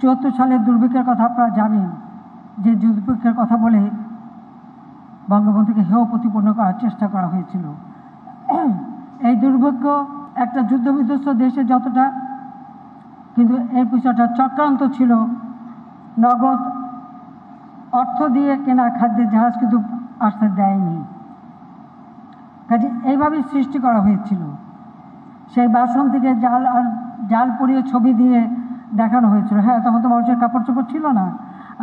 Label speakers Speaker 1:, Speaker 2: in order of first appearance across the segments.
Speaker 1: 74 সালের দুর্ভিক্ষের কথা আপনারা জানেন, যে দুর্ভিক্ষের কথা বলে বঙ্গবন্ধুকে হেয় প্রতিপন্ন করার চেষ্টা করা হয়েছিল। এই দুর্ভিক্ষ একটা যুদ্ধবিধ্বস্ত দেশে যতটা, কিন্তু এর পিছনটা চক্রান্ত ছিল। নগদ অর্থ দিয়ে কেনা খাদ্যের জাহাজ কিন্তু আসতে দেয়নি, কাজে এইভাবেই সৃষ্টি করা হয়েছিল। সেই বাসন্তীকে জাল পরিয়ে ছবি দিয়ে দেখানো হয়েছিল। হ্যাঁ, তখন তো মানুষের কাপড় চোপড় ছিল না।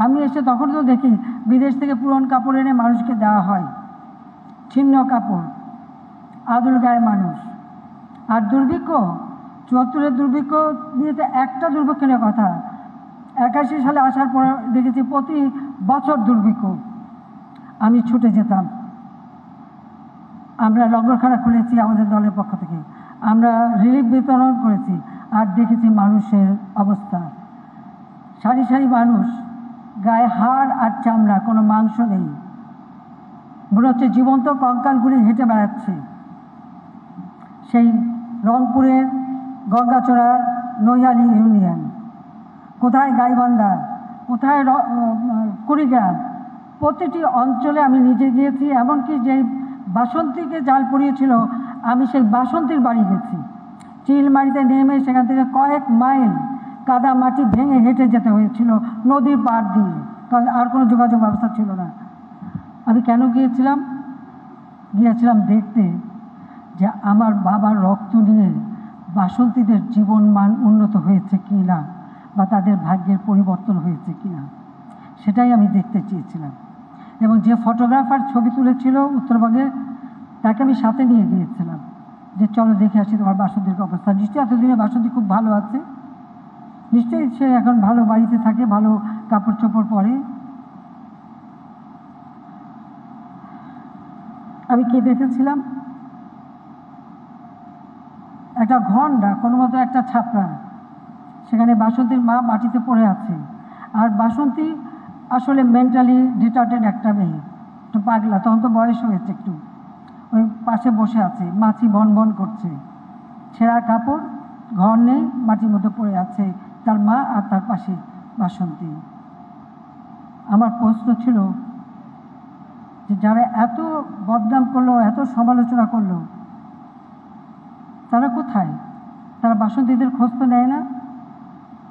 Speaker 1: আমি এসে তখন তো দেখি বিদেশ থেকে পুরনো কাপড় এনে মানুষকে দেওয়া হয়, ছিন্ন কাপড়, আদুল গায়ে মানুষ। আর দুর্ভিক্ষ, 74-এর দুর্ভিক্ষ নিয়ে তো একটা দুর্ভিক্ষের কথা, 81 সালে আসার পর দেখেছি প্রতি বছর দুর্ভিক্ষ। আমি ছুটে যেতাম, আমরা লঙ্গরখানা খুলেছি আমাদের দলের পক্ষ থেকে, আমরা রিলিফ বিতরণ করেছি, আর দেখেছি মানুষের অবস্থা। সারি সারি মানুষ, গায়ে হাড় আর চামড়া, কোনো মাংস নেই, মনে হচ্ছে জীবন্ত কঙ্কালগুলি হেঁটে বেড়াচ্ছে। সেই রংপুরের গঙ্গাচড়ার নৈহালি ইউনিয়ন, কোথায় গাইবান্ধা, কোথায় কুড়িগ্রাম, প্রতিটি অঞ্চলে আমি নিজে গিয়েছি। এমনকি যেই বাসন্তীকে জাল পড়িয়েছিল, আমি সেই বাসন্তীর বাড়ি গেছি। চিলমারিতে নেমে সেখান থেকে কয়েক মাইল কাদা মাটি ভেঙে হেঁটে যেতে হয়েছিল নদীর পাড় দিয়ে, কারণ আর কোনো যোগাযোগ ব্যবস্থা ছিল না। আমি কেন গিয়েছিলাম দেখতে যে আমার বাবার রক্ত নিয়ে বাসন্তীদের জীবন মান উন্নত হয়েছে কি না, বা তাদের ভাগ্যের পরিবর্তন হয়েছে কি না, সেটাই আমি দেখতে চেয়েছিলাম। এবং যে ফটোগ্রাফার ছবি তুলেছিল উত্তরবঙ্গে, তাকে আমি সাথে নিয়ে গিয়েছিলাম যে চলো দেখে আসি তোমার বাসন্তীর অবস্থা। নিশ্চয়ই এতদিনে বাসন্তী খুব ভালো আছে, নিশ্চয়ই সে এখন ভালো বাড়িতে থাকে, ভালো কাপড় চোপড় পরে। আমি কে দেখেছিলাম, একটা ঘন্টা, কোনো মতো একটা ছাপড়া, সেখানে বাসন্তীর মা মাটিতে পড়ে আছে। আর বাসন্তী আসলে মেন্টালি ডিটার্টেড একটা মেয়ে, একটু পাগলা, তখন তো বয়স হয়েছে একটু। ওই পাশে বসে আছে, মাছি বন বন করছে, ছেঁড়া কাপড়, ঘর নেই, মাটির মধ্যে পড়ে আছে তার মা, আর তার পাশে বাসন্তী। আমার প্রশ্ন ছিল যে যারা এত বদনাম করলো, এত সমালোচনা করলো, তারা কোথায়? তারা বাসন্তীদের খোঁজ তো নেয় না।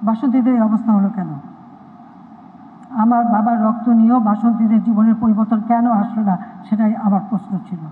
Speaker 1: বাসন্তীদের এই অবস্থা হলো কেন? আমার বাবার রক্ত নিয়েও বাসন্তীদের জীবনের পরিবর্তন কেন আসলো না, সেটাই আমার প্রশ্ন ছিল।